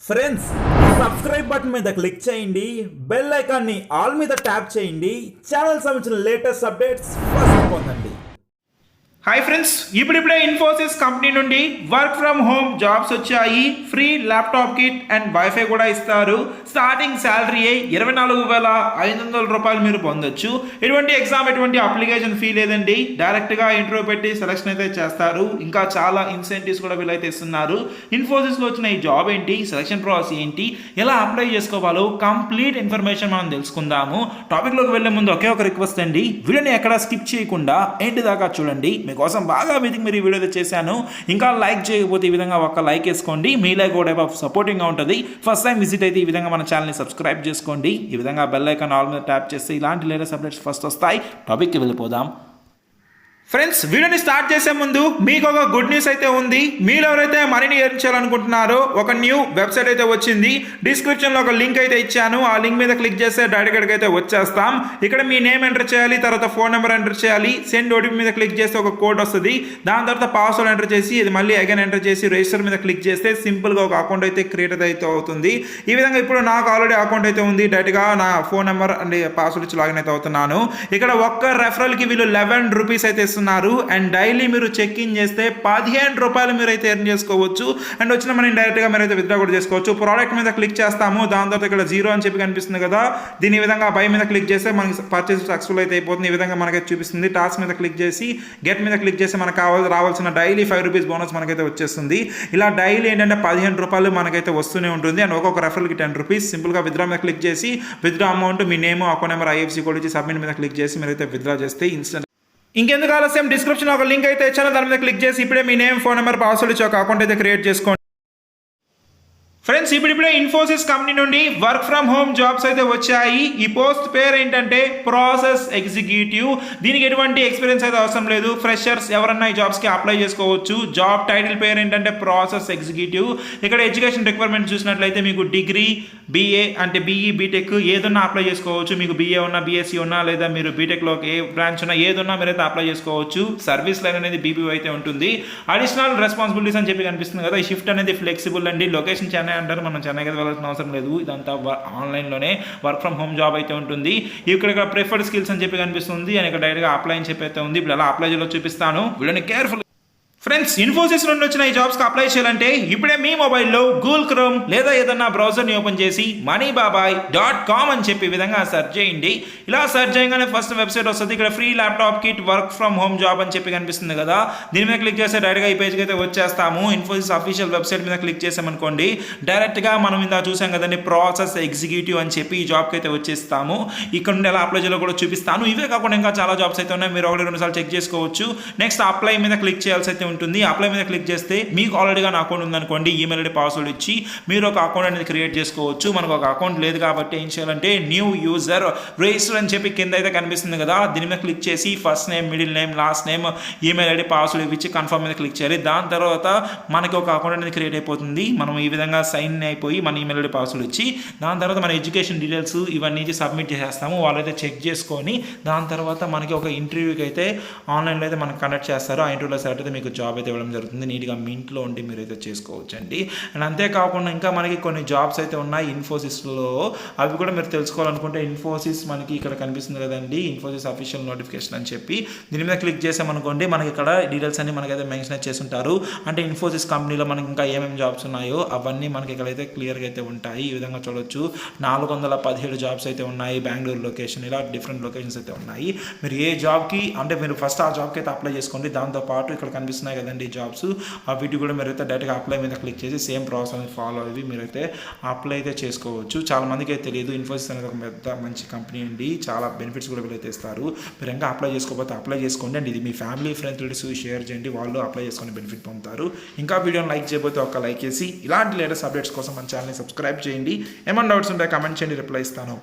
Friends subscribe button మీద click చేయండి, bell ఐకాన్ని ఆల్ మీద ట్యాప్ చేయండి, ఛానల్ సంబంధించిన లేటెస్ట్ అప్డేట్స్ ఫస్ట్ పొందండి. హాయ్ ఫ్రెండ్స్, ఇప్పుడిప్పుడే ఇన్ఫోసిస్ కంపెనీ నుండి వర్క్ ఫ్రమ్ హోమ్ జాబ్స్ వచ్చాయి. Free laptop kit and wifi కూడా ఇస్తారు. స్టార్టింగ్ శాలరీ 24,500 రూపాయలు మీరు పొందొచ్చు. ఎటువంటి అప్లికేషన్ ఫీ లేదండి. డైరెక్ట్గా ఇంటర్వ్యూ పెట్టి సెలక్షన్ అయితే చేస్తారు. ఇంకా చాలా ఇన్సెంటివ్స్ కూడా వీళ్ళైతే ఇస్తున్నారు. ఇన్ఫోసిస్లో వచ్చిన ఈ జాబ్ ఏంటి, సెలక్షన్ ప్రాసెస్ ఏంటి, ఎలా అప్లై చేసుకోవాలో కంప్లీట్ ఇన్ఫర్మేషన్ మనం తెలుసుకుందాము. టాపిక్లోకి వెళ్ళే ముందు ఒకే ఒక రిక్వెస్ట్ అండి, వీడియోని ఎక్కడ స్కిప్ చేయకుండా ఎండ్ దాకా చూడండి. మీకోసం బాగా మీరు ఈ వీడియో చేశాను. ఇంకా లైక్ చేయకపోతే ఈ విధంగా ఒక లైక్ వేసుకోండి. మీ లైక్ కూడా సపోర్టింగ్గా ఉంటుంది. ఫస్ట్ టైం విజిట్ అయితే ఈ విధంగా మన ఛానల్ని సబ్స్క్రైబ్ చేసుకోండి. ఈ విధంగా బెల్ ఐకాన్ ఆల్ మీద ట్యాప్ చేస్తే ఇలాంటి లేటెస్ట్ అప్డేట్స్ ఫస్ట్ వస్తాయి. టాపిక్కి వెళ్ళిపోదాం. ఫ్రెండ్స్, వీడియోని స్టార్ట్ చేసే ముందు మీకు ఒక గుడ్ న్యూస్ అయితే ఉంది. మీరు ఎవరైతే మనీని ఎర్న్ చేయాలనుకుంటున్నారో ఒక న్యూ వెబ్సైట్ అయితే వచ్చింది. డిస్క్రిప్షన్లో ఒక లింక్ అయితే ఇచ్చాను. ఆ లింక్ మీద క్లిక్ చేస్తే డైరెక్ట్గా అయితే వచ్చేస్తాం. ఇక్కడ మీ నేమ్ ఎంటర్ చేయాలి, తర్వాత ఫోన్ నెంబర్ ఎంటర్ చేయాలి. సెండ్ ఓటీపీ మీద క్లిక్ చేస్తే ఒక కోడ్ వస్తుంది. దాని తర్వాత పాస్వర్డ్ ఎంటర్ చేసి ఇది మళ్ళీ అగైన్ ఎంటర్ చేసి రిజిస్టర్ మీద క్లిక్ చేస్తే సింపుల్గా ఒక అకౌంట్ అయితే క్రియేట్ అయితే అవుతుంది. ఈ విధంగా ఇప్పుడు నాకు ఆల్రెడీ అకౌంట్ అయితే ఉంది. డైరెక్ట్గా నా ఫోన్ నెంబర్ అండ్ పాస్వర్డ్ ఇచ్చి లాగిన్ అయితే అవుతున్నాను. ఇక్కడ ఒక్క రెఫరల్కి వీళ్ళు 11 రూపీస్ అయితే అండ్ డైలీ మీరు చెక్ ఇన్ చేస్తే 15 రూపాయలు మీరు అయితే ఎర్న్ చేసుకోవచ్చు. అండ్ వచ్చిన మనీ డైరెక్ట్గా మీరు అయితే విత్డ్రా కూడా చేసుకోవచ్చు. ప్రోడక్ట్ మీద క్లిక్ చేస్తాము. దాని తర్వాత ఇక్కడ 0 అని చెప్పి కనిపిస్తుంది కదా, దీని విధంగా బై మీద క్లిక్ చేస్తే మనకి పర్చేస్ సక్సెస్ఫుల్ అయితే అయిపోతుంది. ఈ విధంగా మనకైతే చూపిస్తుంది. టాస్క్ మీద క్లిక్ చేసి గెట్ మీద క్లిక్ చేసి మనకు రావాల్సిన డైలీ 5 రూపీస్ బోనస్ మనకైతే వచ్చేస్తుంది. ఇలా డైలీ ఏంటంటే 15 రూపాయలు మనకైతే వస్తూనే ఉంటుంది. అండ్ ఒక్కొక్క రెఫరల్కి 10 రూపీస్. సింపుల్గా విత్డ్రా మీద క్లిక్ చేసి విత్డ్రా అమౌంట్ మీ name, account number, IFSC code ఇచ్చి సబ్మిట్ మీద క్లిక్ చేసి మీరైతే విత్డ్రా చేస్తే ఇన్స్టెంట్. ఇంకెందుకు ఆలస్యం, డిస్క్రిప్షన్లో ఒక లింక్ అయితే ఇచ్చాను. దాని మీద క్లిక్ చేసి ఇప్పుడే మీ నేమ్, ఫోన్ నెంబర్, పాస్వర్డ్ ఇచ్చి ఒక అకౌంట్ అయితే క్రియేట్ చేసుకోండి. ఫ్రెండ్స్, ఇప్పుడిప్పుడే ఇన్ఫోసిస్ కంపెనీ నుండి వర్క్ ఫ్రమ్ హోమ్ జాబ్స్ అయితే వచ్చాయి. ఈ పోస్ట్ పేరు ఏంటంటే ప్రాసెస్ ఎగ్జిక్యూటివ్. దీనికి ఎటువంటి ఎక్స్పీరియన్స్ అయితే అవసరం లేదు. ఫ్రెషర్స్ ఎవరన్నా ఈ జాబ్స్కి అప్లై చేసుకోవచ్చు. జాబ్ టైటిల్ పేరు ఏంటంటే ప్రాసెస్ ఎగ్జిక్యూటివ్. ఇక్కడ ఎడ్యుకేషన్ రిక్వైర్మెంట్ చూసినట్లయితే మీకు డిగ్రీ, బీఏ అంటే బీఈ, బీటెక్ ఏదన్నా అప్లై చేసుకోవచ్చు. మీకు బీఏ ఉన్నా, బీఎస్సీ ఉన్నా, లేదా మీరు బీటెక్లోకి ఏ బ్రాంచ్ ఉన్నా ఏదన్నా మీరైతే అప్లై చేసుకోవచ్చు. సర్వీస్ లైన్ అనేది బీపీ అయితే ఉంటుంది. అడిషనల్ రెస్పాన్సిబిలిటీస్ అని చెప్పి కనిపిస్తుంది కదా. ఈ షిఫ్ట్ అనేది ఫ్లెక్సిబుల్ అండి. లొకేషన్ చెన్నై అంటారు, మనం చెన్నైకి వెళ్ళాల్సిన అవసరం లేదు. ఇదంతా ఆన్లైన్లోనే వర్క్ ఫ్రమ్ హోమ్ జాబ్ అయితే ఉంటుంది. ఇక్కడ ప్రిఫర్డ్ స్కిల్స్ అని చెప్పి కనిపిస్తుంది. అండ్ ఇక్కడ డైరెక్ట్గా అప్లై అని చెప్పి అయితే ఉంది. ఇప్పుడు ఎలా అప్లై చేయాలో చూపిస్తాను. వీళ్ళని కేర్ఫుల్. ఫ్రెండ్స్, ఇన్ఫోసిస్ నుండి వచ్చిన ఈ జాబ్స్కి అప్లై చేయాలంటే ఇప్పుడే మీ మొబైల్లో గూగుల్ క్రోమ్ లేదా ఏదన్నా బ్రౌజర్ని ఓపెన్ చేసి moneybabai.com అని చెప్పి విధంగా సెర్చ్ చేయండి. ఇలా సెర్చ్ చేయగానే ఫస్ట్ వెబ్సైట్ వస్తుంది. ఇక్కడ free laptop kit work from home job అని చెప్పి కనిపిస్తుంది కదా, దీని మీద క్లిక్ చేస్తే డైరెక్ట్గా ఈ పేజ్కి అయితే వచ్చేస్తాము. ఇన్ఫోసిస్ అఫీషియల్ వెబ్సైట్ మీద క్లిక్ చేసామనుకోండి, డైరెక్ట్గా మనం ఇందా చూసాం కదండి ప్రాసెస్ ఎగ్జిక్యూటివ్ అని చెప్పి ఈ జాబ్కి అయితే వచ్చేస్తాము. ఇక్కడ నుండి ఎలా అప్లై చేయాలో కూడా చూపిస్తాను. ఇవే కాకుండా ఇంకా చాలా జాబ్స్ అయితే ఉన్నాయి. మీరు 1-2 సార్లు చెక్ చేసుకోవచ్చు. నెక్స్ట్ అప్లై మీద క్లిక్ చేయాల్సి అయితే ఉంటుంది. అప్లై మీద క్లిక్ చేస్తే మీకు ఆల్రెడీగా నా అకౌంట్ ఉందనుకోండి, ఈమెయిల్ ఐడి, పాస్వర్డ్ ఇచ్చి మీరు ఒక అకౌంట్ అనేది క్రియేట్ చేసుకోవచ్చు. మనకు ఒక అకౌంట్ లేదు కాబట్టి ఏం చేయాలంటే న్యూ యూజర్ రిజిస్టర్ అని చెప్పి కింద అయితే కనిపిస్తుంది కదా, దీని మీద క్లిక్ చేసి first name, middle name, last name, email ID, password ఇచ్చి కన్ఫర్మ్ మీద క్లిక్ చేయాలి. దాని తర్వాత మనకి ఒక అకౌంట్ అనేది క్రియేట్ అయిపోతుంది. మనం ఈ విధంగా సైన్ అయిపోయి మన ఈమెయిల్ ఐడి, పాస్వర్డ్ ఇచ్చి దాని తర్వాత మన ఎడ్యుకేషన్ డీటెయిల్స్ ఇవన్నీ సబ్మిట్ చేసేస్తాము. వాళ్ళైతే చెక్ చేసుకొని దాని తర్వాత మనకి ఒక ఇంటర్వ్యూకి అయితే ఆన్లైన్లో అయితే మనకు కండక్ట్ చేస్తారు. ఆ ఇంటర్వ్యూలో సెలెక్ట్ అయితే మీకు జాబ్ అయితే ఇవ్వడం జరుగుతుంది. నీట్గా మీ ఇంట్లో ఉండి మీరైతే చేసుకోవచ్చు అండి. అండ్ అంతేకాకుండా ఇంకా మనకి కొన్ని జాబ్స్ అయితే ఉన్నాయి ఇన్ఫోసిస్లో. అవి కూడా మీరు తెలుసుకోవాలనుకుంటే ఇన్ఫోసిస్ మనకి ఇక్కడ కనిపిస్తుంది కదండి, ఇన్ఫోసిస్ అఫీషియల్ నోటిఫికేషన్ అని చెప్పి దీని మీద క్లిక్ చేసామనుకోండి, మనకి ఇక్కడ డీటెయిల్స్ అన్ని మనకైతే మెన్షన్ చేస్తుంటారు. అంటే ఇన్ఫోసిస్ కంపెనీలో మనకి ఇంకా ఏమేమి జాబ్స్ ఉన్నాయో అవన్నీ మనకి ఇక్కడైతే క్లియర్గా అయితే ఉంటాయి. ఈ విధంగా చూడొచ్చు. 417 జాబ్స్ అయితే ఉన్నాయి. బెంగళూరు లొకేషన్, ఇలా డిఫరెంట్ లొకేషన్స్ అయితే ఉన్నాయి. మీరు ఏ జాబ్కి అంటే మీరు ఫస్ట్ ఆ జాబ్కి అయితే అప్లై చేసుకోండి. దాంతోపాటు ఇక్కడ కనిపిస్తున్నాయి కదండి జాబ్స్, వీటి కూడా మీరైతే డైరెక్ట్గా అప్లై మీద క్లిక్ చేసి సేమ్ ప్రాసెస్ అనేది ఫాలో అయ్యి మీరైతే అప్లై అయితే చేసుకోవచ్చు. చాలా మందికి అయితే తెలియదు, ఇన్ఫోసిస్ అనేది ఒక పెద్ద మంచి కంపెనీ అండి. చాలా బెనిఫిట్స్ కూడా వీళ్ళైతే ఇస్తారు. మీరు ఇంకా అప్లై చేసుకోకపోతే అప్లై చేసుకోండి. అండ్ ఇది మీ ఫ్యామిలీ, ఫ్రెండ్స్, రిలేటివ్స్ షేర్ చేయండి. వాళ్ళు అప్లై చేసుకొని బెనిఫిట్ పొందుతారు. ఇంకా వీడియోని లైక్ చేయకపోతే ఒక లైక్ చేసి ఇలాంటి లేటెస్ట్ అప్డేట్స్ కోసం మన ఛానల్ని సబ్స్క్రైబ్ చేయండి. ఏమైనా డౌట్స్ ఉంటే కామెంట్ చేయండి, రిప్లై ఇస్తాను.